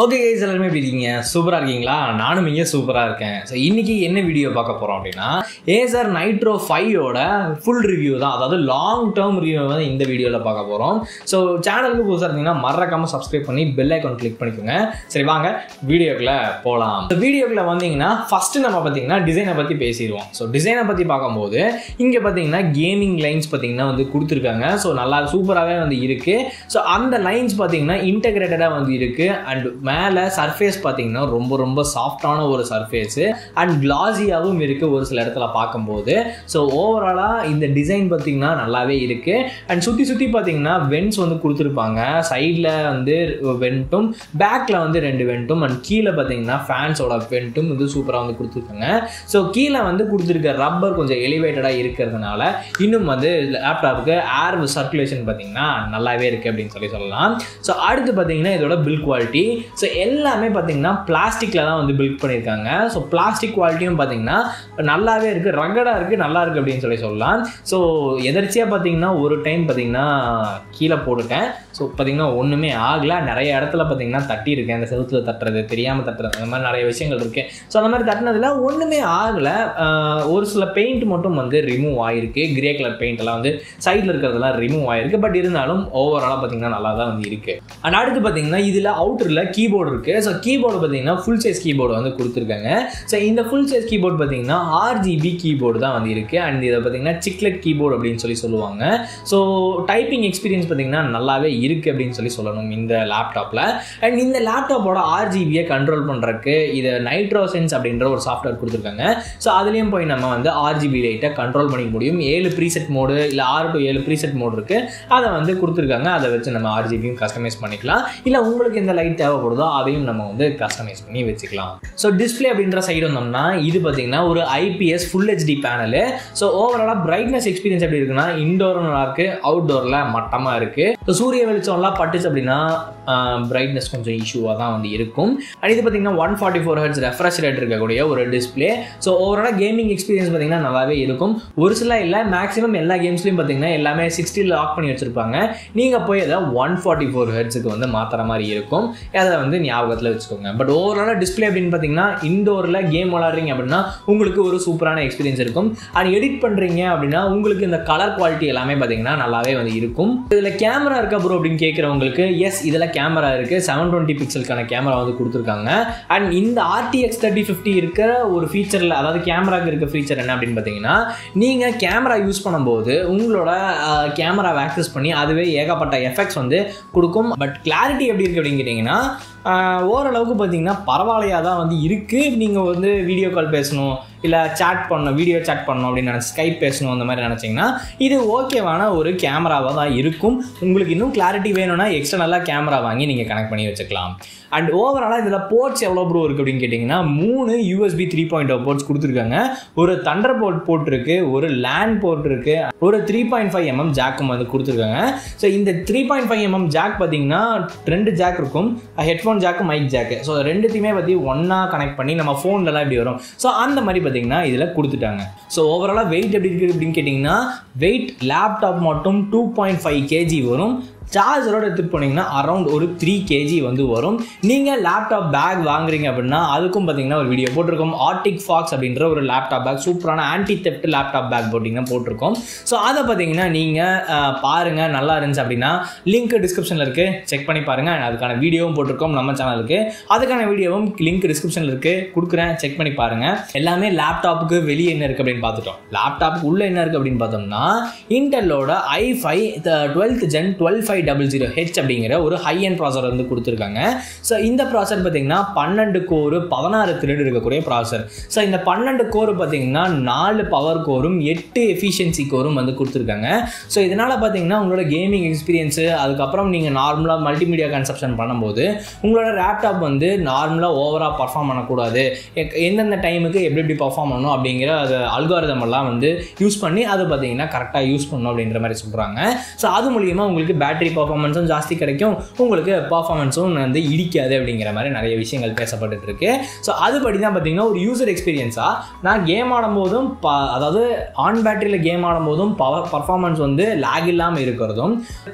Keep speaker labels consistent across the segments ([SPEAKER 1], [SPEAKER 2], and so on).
[SPEAKER 1] Okay guys, எல்லாருமே எப்படி இருக்கீங்க? சூப்பராக இருக்கீங்களா? நானும் இங்கே சூப்பராக இருக்கேன். ஸோ இன்றைக்கி என்ன வீடியோ பார்க்க போகிறோம் அப்படின்னா, Acer Nitro 5ஓட ஃபுல் ரிவ்யூ தான். அதாவது லாங் டேர்ம் ரிவ்யூ வந்து இந்த வீடியோவில் பார்க்க போகிறோம். ஸோ சேனலுக்கு புதுசாக இருந்தீங்கன்னா மறக்காமல் சப்ஸ்கிரைப் பண்ணி பெல் ஐக்கான் கிளிக் பண்ணிக்கோங்க. சரி வாங்க வீடியோக்குள்ளே போகலாம். இந்த வீடியோக்குள்ளே வந்தீங்கன்னா ஃபஸ்ட்டு நம்ம பார்த்தீங்கன்னா டிசைனை பற்றி பேசிடுவோம். ஸோ டிசைனை பற்றி பார்க்கும்போது இங்கே பார்த்தீங்கன்னா கேமிங் லைன்ஸ் பார்த்தீங்கன்னா வந்து கொடுத்துருக்காங்க. ஸோ நல்லா சூப்பராகவே வந்து இருக்குது. ஸோ அந்த லைன்ஸ் பார்த்தீங்கன்னா இன்டெகிரேட்டடாக வந்து இருக்குது. அண்ட் மேலே சர்ஃபேஸ் பார்த்தீங்கன்னா ரொம்ப சாஃப்டான ஒரு சர்ஃபேஸு அண்ட் கிளாஸியாகவும் இருக்குது ஒரு சில இடத்துல பார்க்கும்போது. ஸோ ஓவராலாக இந்த டிசைன் பார்த்தீங்கன்னா நல்லாவே இருக்குது. அண்ட் சுற்றி பார்த்தீங்கன்னா வென்ட்ஸ் வந்து கொடுத்துருப்பாங்க. சைடில் வந்து வென்ட்டும், பேக்கில் வந்து 2 வென்ட்டும், அண்ட் கீழே பார்த்தீங்கன்னா ஃபேன்ஸோட வென்ட்டும் வந்து சூப்பராக வந்து கொடுத்துருக்காங்க. ஸோ கீழே வந்து கொடுத்துருக்க ரப்பர் கொஞ்சம் எலிவேட்டடாக இருக்கிறதுனால இன்னும் வந்து லேப்டாப்புக்கு ஏர் சர்க்குலேஷன் பார்த்தீங்கன்னா நல்லாவே இருக்குது அப்படின்னு சொல்லலாம். ஸோ அடுத்து பார்த்தீங்கன்னா இதோட பில்ட் குவாலிட்டி. ஸோ எல்லாமே பார்த்தீங்கன்னா பிளாஸ்டிக்கில் தான் வந்து பில்ட் பண்ணியிருக்காங்க. ஸோ பிளாஸ்டிக் குவாலிட்டியும் பார்த்தீங்கன்னா நல்லாவே இருக்குது, ரகடாக இருக்குது, நல்லா இருக்குது அப்படின்னு சொல்லலாம். ஸோ எதர்ச்சியாக பார்த்தீங்கன்னா ஒரு டைம் பார்த்தீங்கன்னா கீழே போட்டுட்டேன். ஸோ பார்த்தீங்கன்னா ஒன்றுமே ஆகலை. நிறைய இடத்துல பார்த்தீங்கன்னா தட்டியிருக்கேன். அந்த செவுத்தில் தட்டுறது, தெரியாமல் தட்டுறது, அந்த மாதிரி நிறைய விஷயங்கள் இருக்குது. ஸோ அந்த மாதிரி தட்டினதில் ஒன்றுமே ஆகலை. ஒரு சில பெயிண்ட் மட்டும் வந்து ரிமூவ் ஆகிருக்கு. கிரே கலர் பெயிண்ட் எல்லாம் வந்து சைடில் இருக்கிறதெல்லாம் ரிமூவ் ஆகிருக்கு. பட் இருந்தாலும் ஓவராலாக பார்த்தீங்கன்னா நல்லா தான் வந்து இருக்குது. அண்ட் அடுத்து பார்த்தீங்கன்னா இதில் அவுட்டரில் கீபோர்டு இருக்குது. ஸோ கீபோர்டு பார்த்தீங்கன்னா ஃபுல் சைஸ் கீபோர்டு வந்து கொடுத்துருக்காங்க. ஸோ இந்த ஃபுல் சைஸ் கீபோர்டு பார்த்தீங்கன்னா RGB கீபோர்டு தான் வந்து இருக்குது. அண்ட் இதை பார்த்தீங்கன்னா சிக்லெட் கீபோர்டு அப்படின்னு சொல்லுவாங்க. ஸோ டைப்பிங் எக்ஸ்பீரியன்ஸ் பார்த்தீங்கன்னா நல்லாவே இருக்குது அப்படின்னு சொல்லணும் இந்த லேப்டாப்பில். அண்ட் இந்த லேப்டாப்போட RGBயை கண்ட்ரோல் பண்ணுறதுக்கு இதை நைட்ரோசென்ஸ் அப்படின்ற ஒரு சாஃப்ட்வேர் கொடுத்துருக்காங்க. ஸோ அதுலேயும் போய் நம்ம வந்து RGB லைட்டை கண்ட்ரோல் பண்ணிக்க முடியும். 7 ப்ரீசெட் மோடு இல்லை 6 to 7 ப்ரீசெட் மோடு இருக்குது. அதை வந்து கொடுத்துருக்காங்க. அதை வச்சு நம்ம RGBயும் கஸ்டமைஸ் பண்ணிக்கலாம். இல்லை உங்களுக்கு இந்த லைட் தேவைப்படுதோ அதையும் நம்ம வந்து கஸ்டமைஸ் பண்ணி வச்சுக்கலாம். ஸோ டிஸ்பிளே அப்படின்ற சைடு வந்தோம்னா இது பார்த்தீங்கன்னா ஒரு IPS full HD panel. So ஓவராலாக பிரைட்னஸ் எக்ஸ்பீரியன்ஸ் எப்படி இருக்குன்னா இன்டோரும் நல்லா இருக்குது, அவுட்டோரில் மட்டமாக இருக்குது. ஸோ சூரிய வெளிச்சம்லாம் பட்டுச்சு அப்படின்னா பிரைட்னஸ் கொஞ்சம் இஷ்யூவாக தான் வந்து இருக்கும். அண்ட் இது பார்த்தீங்கன்னா 144 Hz ரெஃப்ரெஷ் ரேட் இருக்கக்கூடிய ஒரு டிஸ்பிளே. ஸோ ஓவராலாக கேமிங் எக்ஸ்பீரியன்ஸ் பார்த்தீங்கன்னா நல்லாவே இருக்கும். ஒரு சில இல்லை, மேக்ஸிமம் எல்லா கேம்ஸ்லையும் பார்த்தீங்கன்னா எல்லாமே 60 லாக் பண்ணி வச்சுருப்பாங்க. நீங்கள் போய் அதை 144 Hzக்கு வந்து மாற்றுற மாதிரி இருக்கும். அதை வந்து ஞாபகத்தில் வச்சுக்கோங்க. பட் ஓவராலாக டிஸ்பிளே அப்படின்னு பார்த்தீங்கன்னா இண்டோரில் கேம் விளாட்றீங்க அப்படின்னா உங்களுக்கு ஒரு சூப்பரான எக்ஸ்பீரியன்ஸ் இருக்கும். அண்ட் எடிட் பண்ணுறீங்க அப்படின்னா உங்களுக்கு இந்த கலர் குவாலிட்டி எல்லாமே பார்த்தீங்கன்னா நல்லாவே வந்து இருக்கும். இதில் கேமரா இருக்கா ப்ரோ அப்படின்னு கேட்குறவங்களுக்கு எஸ், இதில் கேமரா இருக்குது. 720 பிக்சலுக்கான கேமரா வந்து கொடுத்துருக்காங்க. அண்ட் இந்த RTX 3050 இருக்கிற ஒரு ஃபீச்சரில், அதாவது கேமராவுக்கு இருக்க ஃபீச்சர் என்ன அப்படின்னு பார்த்தீங்கன்னா, நீங்கள் கேமரா யூஸ் பண்ணும்போது உங்களோட கேமராவை ஆக்சஸ் பண்ணி அதுவே ஏகப்பட்ட எஃபெக்ட்ஸ் வந்து கொடுக்கும். பட் கிளாரிட்டி எப்படி இருக்குது அப்படின்னு கேட்டிங்கன்னா ஓரளவுக்கு பார்த்தீங்கன்னா பரவாயில்லையாக தான் வந்து இருக்குது. நீங்கள் வந்து வீடியோ கால் பேசணும், இல்லை சேட் பண்ணணும், வீடியோ சேட் பண்ணணும் அப்படின்னு நினச்சி ஸ்கைப் பேசணும் அந்த மாதிரி நினச்சிங்கன்னா இது ஓகேவான ஒரு கேமராவாக தான் இருக்கும். உங்களுக்கு இன்னும் கிளாரிட்டி வேணும்னா எக்ஸ்டர்னலாக கேமரா வாங்கி நீங்கள் கனெக்ட் பண்ணி வச்சுக்கலாம். அண்ட் ஓவராலாக இதில் போர்ட்ஸ் எவ்வளோ ப்ரோ இருக்குது அப்படின்னு கேட்டிங்கன்னா 3 USB 3.0 போர்ட்ஸ் கொடுத்துருக்காங்க. ஒரு தண்டர் போர்ட் இருக்குது, ஒரு லேண்ட் போர்ட் இருக்குது, ஒரு 3.5mm ஜாக்கும் வந்து கொடுத்துருக்காங்க. ஸோ இந்த 3.5mm ஜாக் பார்த்தீங்கன்னா 2 ஜாக் இருக்கும், headphone jack, mic jack. So ரெண்டுத்தையுமே பற்றி ஒன்றா கனெக்ட் பண்ணி நம்ம ஃபோன்லலாம் எப்படி வரும், ஸோ அந்த மாதிரி பார்த்தீங்கன்னா இதில் கொடுத்துட்டாங்க. ஸோ ஓவராலாக வெயிட் எப்படி இருக்குது அப்படின்னு கேட்டிங்கன்னா வெயிட் லேப்டாப் மட்டும் 2.5 kg வரும். சார்ஜரோட எடுத்துகிட்டு போனீங்கன்னா அரௌண்ட் ஒரு 3 kg வந்து வரும். நீங்கள் லேப்டாப் பேக் வாங்குறீங்க அப்படின்னா அதுக்கும் பார்த்தீங்கன்னா ஒரு வீடியோ போட்டிருக்கோம். ஆர்டிக் ஃபாக்ஸ் அப்படின்ற ஒரு லேப்டாப் பேக், சூப்பரான ஆன்டி தெஃப்ட் லேப்டாப் பேக் போட்டிங்கன்னா போட்டிருக்கோம். ஸோ அதை பார்த்தீங்கன்னா நீங்கள் பாருங்கள், நல்லா இருந்துச்சு அப்படின்னா லிங்க் டிஸ்கிரிப்ஷனில் இருக்குது, செக் பண்ணி பாருங்கள். அதுக்கான வீடியோவும் போட்டிருக்கோம் நம்ம சேனலுக்கு. அதுக்கான வீடியோவும் லிங்க் டிஸ்கிரிப்ஷனில் இருக்குது, கொடுக்குறேன், செக் பண்ணி பாருங்கள். எல்லாமே லேப்டாப்புக்கு வெளியே என்ன இருக்குது அப்படின்னு பார்த்துட்டோம். லேப்டாப்புக்கு உள்ளே என்ன இருக்குது அப்படின்னு பார்த்தோம்னா இன்டெல்லோட i5 12th Gen 12500H அப்படிங்கிற ஒரு ஹை எண்ட் ப்ராசர் வந்து கொடுத்துருக்காங்க. ஸோ இந்த ப்ராசர் பார்த்தீங்கன்னா 12 கோர் 16 த்ரெட் இருக்கக்கூடிய ப்ராசர். ஸோ இந்த 12 கோர் பார்த்தீங்கன்னா 4 பவர் கோரும் 8 எஃபிஷியன்சி கோரும் வந்து கொடுத்துருக்காங்க. ஸோ இதனால் பார்த்தீங்கன்னா உங்களோட கேமிங் எக்ஸ்பீரியன்ஸு, அதுக்கப்புறம் நீங்கள் நார்மலாக மல்டிமீடியா கன்சப்ஷன் பண்ணும்போது உங்களோட லேப்டாப் வந்து நார்மலாக ஓவராக பர்ஃபார்ம் பண்ணக்கூடாது, எந்தெந்த டைமுக்கு எப்படி பர்ஃபார்ம் பண்ணணும் அப்படிங்கிற அது அல்காரிதம் எல்லாம் வந்து யூஸ் பண்ணி அதை பார்த்தீங்கன்னா கரெக்டாக யூஸ் பண்ணணும் அப்படின்ற மாதிரி சொல்கிறாங்க. ஸோ அது மூலியமாக உங்களுக்கு பேட்டரி பேட்டரி பர்ஃபார்மன்ஸும் ஜாஸ்தி கிடைக்கும், உங்களுக்கு பர்ஃபார்மன்ஸும் வந்து இடிக்காது அப்படிங்கிற மாதிரி நிறைய விஷயங்கள் பேசப்பட்டு இருக்கு. ஸோ அதுபடி தான் பார்த்தீங்கன்னா ஒரு யூசர் எக்ஸ்பீரியன்ஸாக நான் கேம் ஆடும்போதும் அதாவது ஆன் பேட்டரியில் கேம் ஆடும்போதும் பர்ஃபார்மன்ஸ் வந்து லேக் இல்லாமல் இருக்கிறதும்,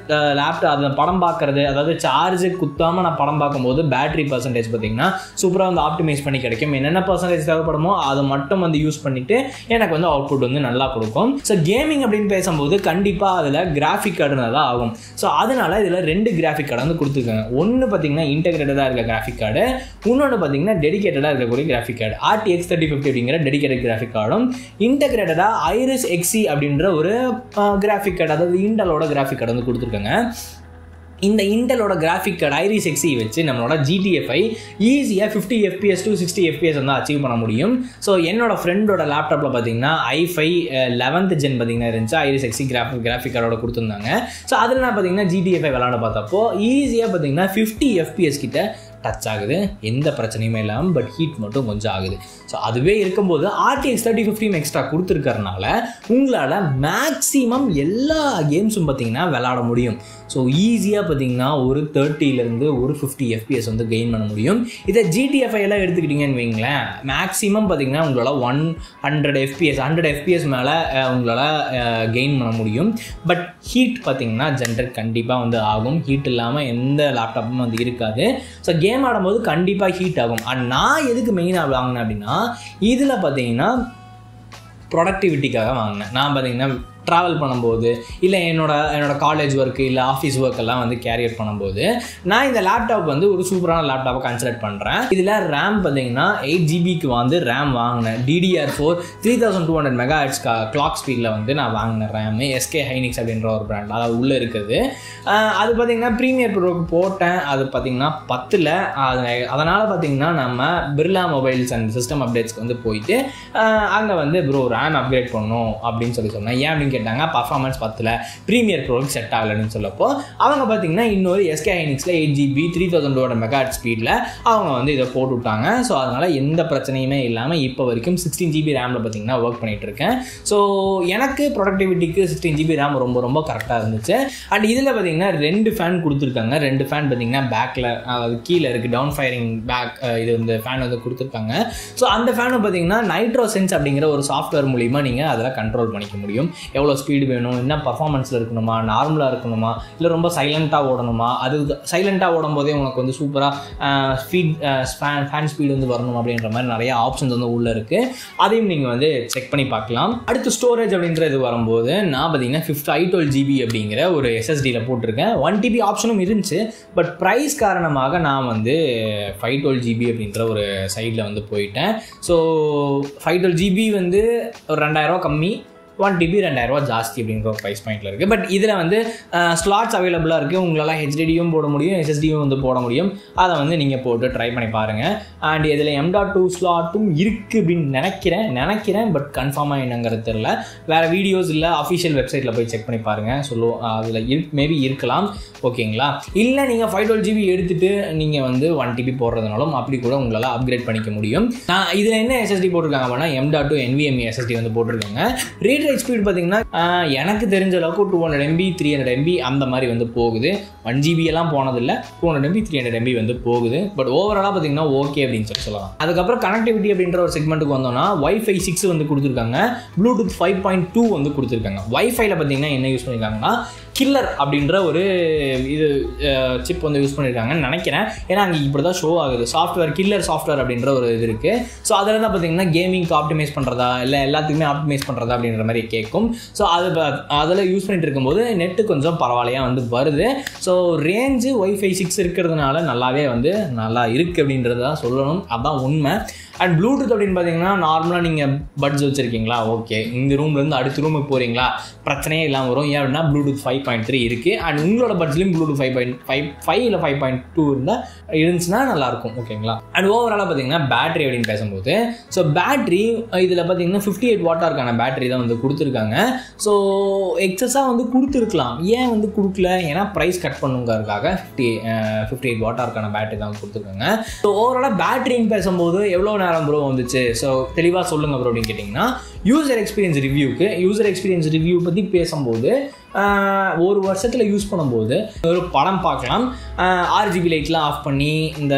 [SPEAKER 1] லேப்டாப் அதை படம் பார்க்குறது, அதாவது சார்ஜ் குத்தாமல் நான் படம் பார்க்கும்போது பேட்டரி பர்சன்டேஜ் பார்த்தீங்கன்னா சூப்பராக வந்து ஆப்டிமைஸ் பண்ணி கிடைக்கும். என்னென்ன பர்சன்டேஜ் தேவைப்படுமோ அதை மட்டும் வந்து யூஸ் பண்ணிவிட்டு எனக்கு வந்து அவுட்புட் வந்து நல்லா கொடுக்கும். ஸோ கேமிங் அப்படின்னு பேசும்போது கண்டிப்பாக அதில் கிராஃபிக் கார்டு தான் ஆகும். ஸோ அதனால இதில் 2 கிராஃபிக் கார்டு வந்து கொடுத்துருக்காங்க. ஒன்று பார்த்தீங்கன்னா இன்டெகிரேட்டடாக இருக்க கிராஃபிக் கார்டு, இன்னொன்று பார்த்தீங்கன்னா டெடிகேட்டடாக இருக்கக்கூடிய கிராஃபிக் கார்டு. RTX 3050 அப்படிங்கிற டெடிகேட்டட் கிராஃபிக் கார்டும், இன்டெகிரேட்டடாக ஐரிஸ் XE அப்படின்ற ஒரு கிராஃபிக் கார்டு, அதாவது இன்டலோட கிராஃபிக் கார்டு வந்து கொடுத்துருக்காங்க. இந்த இன்டலோட கிராஃபிக் கார்டு ஐரிஸ் XE வச்சு நம்மளோட GTFஐ ஈஸியாக 50 FPS to 60 FPS வந்து அச்சீவ் பண்ண முடியும். ஸோ என்னோட ஃப்ரெண்டோட லேப்டாப்பில் பார்த்தீங்கன்னா i5 11th gen பார்த்தீங்கன்னா இருந்துச்சு, ஐரிஸ் XE கிராஃபிக் கார்டோட கொடுத்துருந்தாங்க. ஸோ அதில் நான் பார்த்தீங்கன்னா GTFஐ விளாட பார்த்தப்போ ஈஸியாக பார்த்தீங்கன்னா 50 FPS கிட்ட டச் ஆகுது, எந்த பிரச்சனையுமே இல்லாமல். பட் ஹீட் மட்டும் கொஞ்சம் ஆகுது. ஸோ அதுவே இருக்கும்போது RTX 3050 எக்ஸ்ட்ரா கொடுத்துருக்கறனால உங்களால் மேக்ஸிமம் எல்லா கேம்ஸும் பார்த்தீங்கன்னா விளாட முடியும். ஸோ ஈஸியாக பார்த்தீங்கன்னா ஒரு 30லேருந்து ஒரு 50 FPS வந்து கெயின் பண்ண முடியும். இதை GTFஐ எல்லாம் எடுத்துக்கிட்டிங்கன்னு வைங்களேன், மேக்ஸிமம் பார்த்தீங்கன்னா உங்களால் 100 FPS மேலே உங்களால் கெயின் பண்ண முடியும். பட் ஹீட் பார்த்தீங்கன்னா ஜென்ரேட் கண்டிப்பாக வந்து ஆகும். ஹீட் இல்லாமல் எந்த லேப்டாப்பும் வந்து இருக்காது. ஸோ கேம் ஆடும்போது கண்டிப்பாக ஹீட் ஆகும். அண்ட் நான் எதுக்கு மெயினாக வாங்கினேன் அப்படின்னா, இதில் பார்த்தீங்கன்னா ப்ரொடக்டிவிட்டிக்காக வாங்கினேன். நான் பார்த்தீங்கன்னா ட்ராவல் பண்ணும்போது, இல்லை என்னோட காலேஜ் ஒர்க்கு, இல்லை ஆஃபீஸ் ஒர்க் எல்லாம் வந்து கேரியர் பண்ணும்போது நான் இந்த லேப்டாப் வந்து ஒரு சூப்பரான லேப்டாப்பை கன்சிடர் பண்ணுறேன். இதில் ரேம் பார்த்தீங்கன்னா 8GBக்கு வந்து ரேம் வாங்கினேன். DDR4 3200 MHz கிளாக் ஸ்பீடில் வந்து நான் வாங்கினேன் ரேமு. SK ஹைனிக்ஸ் அப்படின்ற ஒரு பிராண்ட், அதாவது உள்ளே இருக்குது. அது பார்த்தீங்கன்னா ப்ரீமியர் ப்ரோக்கு போட்டேன். அது பார்த்தீங்கன்னா 10ல். அதனால் பார்த்தீங்கன்னா நம்ம பிர்லா மொபைல்ஸ் அண்ட் சிஸ்டம் அப்டேட்ஸ்க்கு வந்து போயிட்டு அங்கே வந்து ப்ரோ ரேம் அப்கிரேட் பண்ணணும் அப்படின்னு சொன்னேன். ஏன் அப்படின்னு கேட்டாங்க. பர்ஃபார்மன்ஸ் 10ல் ப்ரீமியர் ப்ரோக்கு செட் ஆகலைன்னு சொல்லப்போ அவங்க பார்த்தீங்கன்னா இன்னொரு SK ஹைனிக்ஸில் 8GB 3200 MHz ஸ்பீடில் அவங்க வந்து இதை போட்டு விட்டாங்க. ஸோ அதனால் எந்த பிரச்சனையுமே இல்லாமல் இப்போ வரைக்கும் 16GB ரேமில் பார்த்தீங்கன்னா ஒர்க் பண்ணிகிட்டு இருக்கேன். ஸோ எனக்கு ப்ரொடக்டிவிட்டிக்கு 16GB ரேம் ரொம்ப ரொம்ப கரெக்டாக இருந்துச்சு. அண்ட் இதில் பார்த்தீங்கன்னா 2 ஃபேன் கொடுத்துருக்காங்க. 2 ஃபேன் பார்த்தீங்கன்னா பேக்கில், அதாவது கீழே இருக்குது டவுன் ஃபயரிங் பேக், இது வந்து ஃபேன் வந்து கொடுத்துருக்காங்க. ஸோ அந்த ஃபேனை பார்த்தீங்கன்னா நைட்ரோ சென்ஸ் அப்படிங்கிற ஒரு சாஃப்ட்வேர் மூலிமா நீங்கள் அதில் கண்ட்ரோல் பண்ணிக்க முடியும். எவ்வளோ ஸ்பீடு வேணும், என்ன பர்ஃபார்மன்ஸில் இருக்கணுமா, நார்மலாக இருக்கணுமா, இல்லை ரொம்ப சைலண்ட்டாக ஓடணுமா, அது சைலண்ட்டாக ஓடும் போதே உனக்கு வந்து சூப்பராக ஃபேன் ஸ்பீடு வந்து வரணும் அப்படின்ற மாதிரி நிறைய ஆப்ஷன்ஸ் வந்து உள்ளே இருக்குது. அதையும் நீங்கள் வந்து செக் பண்ணி பார்க்கலாம். அடுத்து ஸ்டோரேஜ் அப்படின்றது வரும்போது நான் பார்த்தீங்கன்னா 512GB அப்படிங்கிற ஒரு SSDயில் போட்டிருக்கேன். 1TB ஆப்ஷனும் இருந்துச்சு. பட் ப்ரைஸ் காரணமாக நான் வந்து 512GB அப்படின்ற ஒரு சைடில் வந்து போயிட்டேன். ஸோ 512GB வந்து ஒரு 2000 கம்மி, 1TB 2000 ஜாஸ்தி அப்படிங்கிற ஒரு ப்ரைஸ் பாயிண்டில் இருக்குது. பட் இதில் வந்து ஸ்லாட்ஸ் அவைலபிளாக இருக்குது. உங்களால் HDDயும் போட முடியும், SSDயும் வந்து போட முடியும். அதை வந்து நீங்கள் போட்டு ட்ரை பண்ணி பாருங்கள். அண்ட் இதில் M.2 ஸ்லாட்டும் இருக்குது அப்படின்னு நினைக்கிறேன். பட் கன்ஃபார்மாக என்னங்கிறது தெரியல. வேறு வீடியோஸ் இல்லை, அஃபிஷியல் வெப்சைட்டில் போய் செக் பண்ணி பாருங்கள். அதில் மேபி இருக்கலாம். ஓகேங்களா? இல்லை நீங்கள் 512GB எடுத்துகிட்டு நீங்கள் வந்து 1TB போடுறதுனாலும் அப்படி கூட உங்களால் அப்கிரேட் பண்ணிக்க முடியும். நான் இதில் என்ன SSD போட்டிருக்காங்க அப்படின்னா M.2 NVMe SSD வந்து போட்டிருக்காங்க. ரீட் ரைட் ஸ்பீட் பார்த்தீங்கன்னா எனக்கு தெரிஞ்ச அளவுக்கு 200 MB 300 MB அந்த மாதிரி வந்து போகுது. 1GB எல்லாம் போனதில்லை, 200 MB 300 MB வந்து போகுது. பட் ஓவராலாக பார்த்தீங்கன்னா ஓகே அப்படின்னு சொல்லலாம். அதுக்கப்புறம் கனெக்டிவிட்டி அப்படின்ற ஒரு செக்மெண்ட்டுக்கு வந்தோம்னா Wi-Fi 6 வந்து கொடுத்துருக்காங்க, Bluetooth 5.2 வந்து கொடுத்துருக்காங்க. Wi-Fiயில் பார்த்தீங்கன்னா என்ன யூஸ் பண்ணியிருக்காங்கன்னா கில்லர் அப்படின்ற ஒரு இது சிப் வந்து யூஸ் பண்ணியிருக்காங்கன்னு நினைக்கிறேன். ஏன்னா அங்கே இப்படி தான் ஷோ ஆகுது. சாஃப்ட்வேர் கில்லர் சாஃப்ட்வேர் அப்படின்ற ஒரு இது இருக்குது. ஸோ அதில் தான் பார்த்தீங்கன்னா கேமிங்க்கு ஆப்டிமைஸ் பண்ணுறதா இல்லை எல்லாத்துக்குமே ஆப்டிமைஸ் பண்ணுறதா அப்படின்ற மாதிரி கேட்கும். ஸோ அதில் யூஸ் பண்ணிட்டு இருக்கும்போது நெட்டு கொஞ்சம் பரவாயில்லையாக வந்து வருது. ஸோ ரேஞ்சு Wi-Fi 6 இருக்கிறதுனால நல்லாவே வந்து நல்லா இருக்குது அப்படின்றத தான் சொல்லணும். அதுதான் உண்மை. அண்ட் ப்ளூடூத் அப்படின்னு பார்த்தீங்கன்னா நார்மலாக நீங்கள் பட்ஸ் வச்சுருக்கீங்களா, ஓகே. இந்த ரூம்லேருந்து அடுத்த ரூமுக்கு போகிறீங்களா, பிரச்சனையே இல்லாமல் வரும். ஏன் அப்படின்னா Bluetooth 5.3 இருக்குது. அண்ட் உங்களோட பட்ஸ்லையும் Bluetooth 5.5 இல்லை 5.2 இருந்துச்சுன்னா நல்லாயிருக்கும். ஓகேங்களா? அண்ட் ஓவராலாக பார்த்தீங்கன்னா பேட்டரி அப்படின்னு பேசும்போது, ஸோ பேட்டரி இதில் பார்த்தீங்கன்னா 58 வாட்டாருக்கான பேட்டரி தான் வந்து கொடுத்துருக்காங்க. ஸோ எக்ஸஸாக வந்து கொடுத்துருக்கலாம். ஏன் வந்து கொடுக்கல? ஏன்னா ப்ரைஸ் கட் பண்ணுங்கிறதுக்காக 58 வாட்டாருக்கான பேட்டரி தான் கொடுத்துருக்காங்க. ஸோ ஓவராலாக பேட்டரின்னு பேசும்போது எவ்வளோ நேரம் ப்ரோ வந்துச்சு, ஸோ தெளிவாக சொல்லுங்கள் ப்ரோ அப்படின்னு கேட்டிங்கன்னா, யூசர் எக்ஸ்பீரியன்ஸ் ரிவ்யூ பற்றி பேசும்போது ஒரு வருஷத்தில் யூஸ் பண்ணும்போது ஒரு படம் பார்க்கலாம். RGB லைட்லாம் ஆஃப் பண்ணி இந்த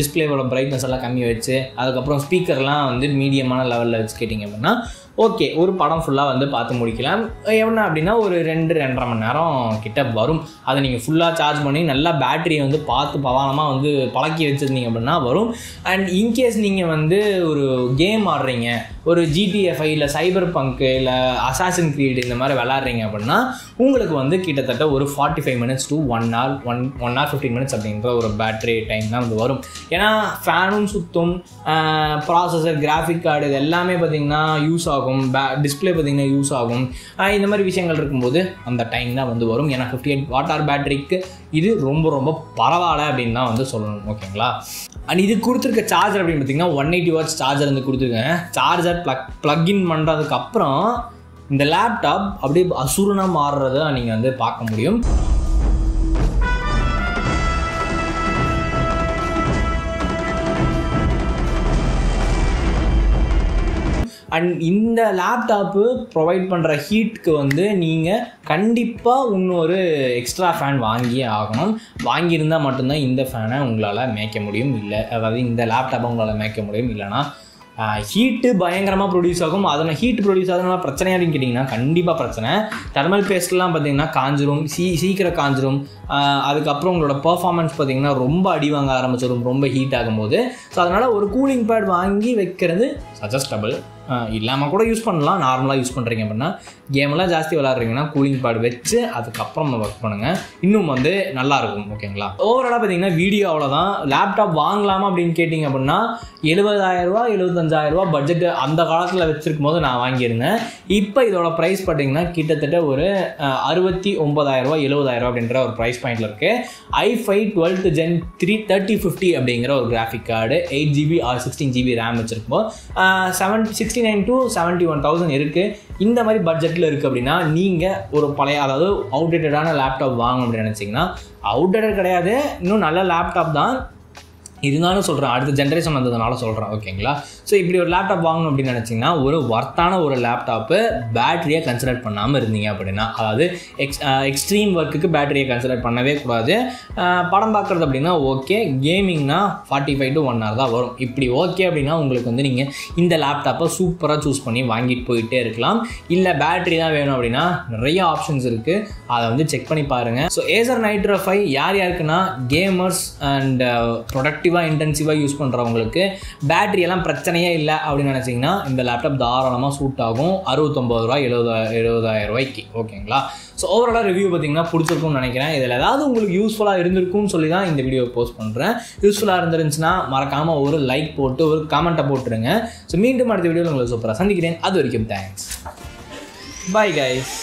[SPEAKER 1] டிஸ்பிளேவோட பிரைட்னஸ் எல்லாம் கம்மி வச்சு அதுக்கப்புறம் ஸ்பீக்கர்லாம் வந்து மீடியமான லெவலில் வச்சு கேட்டிங்க அப்படின்னா ஓகே ஒரு படம் ஃபுல்லாக வந்து பார்த்து முடிக்கலாம். என்ன அப்படின்னா ஒரு 2-2.5 மணி நேரம் கிட்ட வரும். அதை நீங்கள் ஃபுல்லாக சார்ஜ் பண்ணி நல்லா பேட்டரியை வந்து பார்த்து பவானமாக வந்து பழக்கி வச்சுருந்தீங்க அப்படின்னா வரும். அண்ட் இன்கேஸ் நீங்கள் வந்து ஒரு கேம் ஆடுறீங்க, ஒரு GTA 5 இல்லை சைபர் பங்க்கு இல்லை அசாசின் கிரீட் இந்த மாதிரி விளாட்றீங்க அப்படின்னா உங்களுக்கு வந்து கிட்டத்தட்ட ஒரு 45 minutes to 1 hour 15 minutes அப்படின்ற ஒரு பேட்டரி டைம் தான் வந்து வரும். ஏன்னா ஃபேனும் சுத்தும், ப்ராசஸர், கிராஃபிக் கார்டு இது எல்லாமே பார்த்திங்கன்னா யூஸ் ஆகும், டிஸ்பிளே பார்த்திங்கன்னா யூஸ் ஆகும். இந்த மாதிரி விஷயங்கள் இருக்கும்போது அந்த டைம் தான் வந்து வரும். ஏன்னா 58 watt பேட்டரிக்கு இது ரொம்ப ரொம்ப பரவாயில்ல அப்படின்னு தான் வந்து சொல்லணும். ஓகேங்களா? அண்ட் இது கொடுத்துருக்க சார்ஜர் அப்படின்னு பார்த்திங்கன்னா 180 watts சார்ஜர் வந்து கொடுத்துருக்கேன். சார்ஜர் ப்ளக்இன் பண்ணுறதுக்கப்புறம் இந்த லேப்டாப் அப்படியே அசுரனாக மாறுறதை நீங்கள் வந்து பார்க்க முடியும். அண்ட் இந்த லேப்டாப்பு ப்ரொவைட் பண்ணுற ஹீட்டுக்கு வந்து நீங்கள் கண்டிப்பாக இன்னொரு எக்ஸ்ட்ரா ஃபேன் வாங்கியே ஆகணும். வாங்கியிருந்தால் மட்டும்தான் இந்த ஃபேனை உங்களால் மேய்க்க முடியும். இல்லை அதாவது இந்த லேப்டாப்பை உங்களால் மேய்க்க முடியும். இல்லைனா ஹீட்டு பயங்கரமாக ப்ரொடியூஸ் ஆகும். அதில் ஹீட் ப்ரொடியூஸ் ஆகுதுனால பிரச்சனை அப்படின்னு கேட்டிங்கன்னா கண்டிப்பாக பிரச்சனை. தெர்மல் பேஸ்ட்லாம் பார்த்திங்கன்னா காஞ்சிரும், சீக்கிரம் காஞ்சிரும். அதுக்கப்புறம் உங்களோட பர்ஃபார்மன்ஸ் பார்த்திங்கன்னா ரொம்ப அடி வாங்க ஆரம்பிச்சிடும் ரொம்ப ஹீட் ஆகும்போது. ஸோ அதனால் ஒரு கூலிங் பேட் வாங்கி வைக்கிறது சஜஸ்டபிள். இல்லாமல் கூட யூஸ் பண்ணலாம். நார்மலாக யூஸ் பண்ணுறீங்க அப்படின்னா கேமெல்லாம் ஜாஸ்தி விளாட்றீங்கன்னா கூலிங் பேட் வச்சு அதுக்கப்புறம் ஒர்க் பண்ணுங்கள், இன்னும் வந்து நல்லாயிருக்கும். ஓகேங்களா? ஓவராலாக பார்த்தீங்கன்னா வீடியோ அவ்வளோதான். லேப்டாப் வாங்கலாமா அப்படின்னு கேட்டிங்க அப்படின்னா 70,000 75,000 பட்ஜெட் அந்த காலத்தில் வச்சுருக்கும் போது நான் வாங்கியிருந்தேன். இப்போ இதோட ப்ரைஸ் பார்த்தீங்கன்னா கிட்டத்தட்ட ஒரு 69,000 70,000 அப்படின்ற ஒரு ப்ரைஸ் பாயிண்டில் இருக்குது. i5 12th Gen 3050 அப்படிங்கிற ஒரு graphic card 8GB or 16GB RAM வச்சுருக்கும்போது 69 to 71,000 இருக்குது. இந்த மாதிரி பட்ஜெட்டில் இருக்குது அப்படின்னா நீங்கள் ஒரு பழைய அதாவது அவுடேட்டடான லேப்டாப் வாங்கணும் அப்படின்னு நினச்சிங்கன்னா அவுடேட்டட் கிடையாது, இன்னும் நல்ல லேப்டாப் தான் இருந்தாலும் சொல்கிறேன், அடுத்த ஜென்ரேஷன் வந்ததுனால சொல்கிறேன். ஓகேங்களா? ஸோ இப்படி ஒரு லேப்டாப் வாங்கணும் அப்படின்னு நினச்சிங்கன்னா ஒரு ஒர்த்தான ஒரு லேப்டாப்பு பேட்டரியை கன்சிடர் பண்ணாமல் இருந்தீங்க அப்படின்னா, அதாவது எக்ஸ்ட்ரீம் ஒர்க்குக்கு பேட்டரியை கன்சிடர் பண்ணவே கூடாது. படம் பார்க்குறது அப்படின்னா ஓகே, கேமிங்னா 45 to 1 hour தான் வரும். இப்படி ஓகே அப்படின்னா உங்களுக்கு வந்து நீங்கள் இந்த லேப்டாப்பை சூப்பராக சூஸ் பண்ணி வாங்கிட்டு போயிட்டே இருக்கலாம். இல்லை பேட்டரி தான் வேணும் அப்படின்னா நிறைய ஆப்ஷன்ஸ் இருக்குது, அதை வந்து செக் பண்ணி பாருங்கள். ஸோ Acer Nitro 5 யாருக்குன்னா கேமர்ஸ் அண்ட் ப்ரொடக்டிவ் இன்டென்சிவாக யூஸ் பண்ணுறவங்களுக்கு பேட்டரி எல்லாம் பிரச்சனையே இல்லை அப்படின்னு நினச்சிங்கன்னா இந்த லேப்டாப் தாராளமாக சூட் ஆகும். 69,000 70,000 ஓகேங்களா? ஸோ ஓவராலாக ரிவ்யூ பார்த்தீங்கன்னா பிடிச்சிருக்கும்னு நினைக்கிறேன். இதில் ஏதாவது உங்களுக்கு யூஸ்ஃபுல்லாக இருந்திருக்கும்னு சொல்லி தான் இந்த வீடியோ போஸ்ட் பண்ணுறேன். யூஸ்ஃபுல்லாக இருந்துருந்துச்சுன்னா மறக்காமல் ஒரு லைக் போட்டு ஒரு கமெண்ட்டை போட்டுருங்க. ஸோ மீண்டும் அடுத்த வீடியோவில் உங்களை சூப்பராக சந்திக்கிறேன். அது வரைக்கும் தேங்க்ஸ். Bye guys.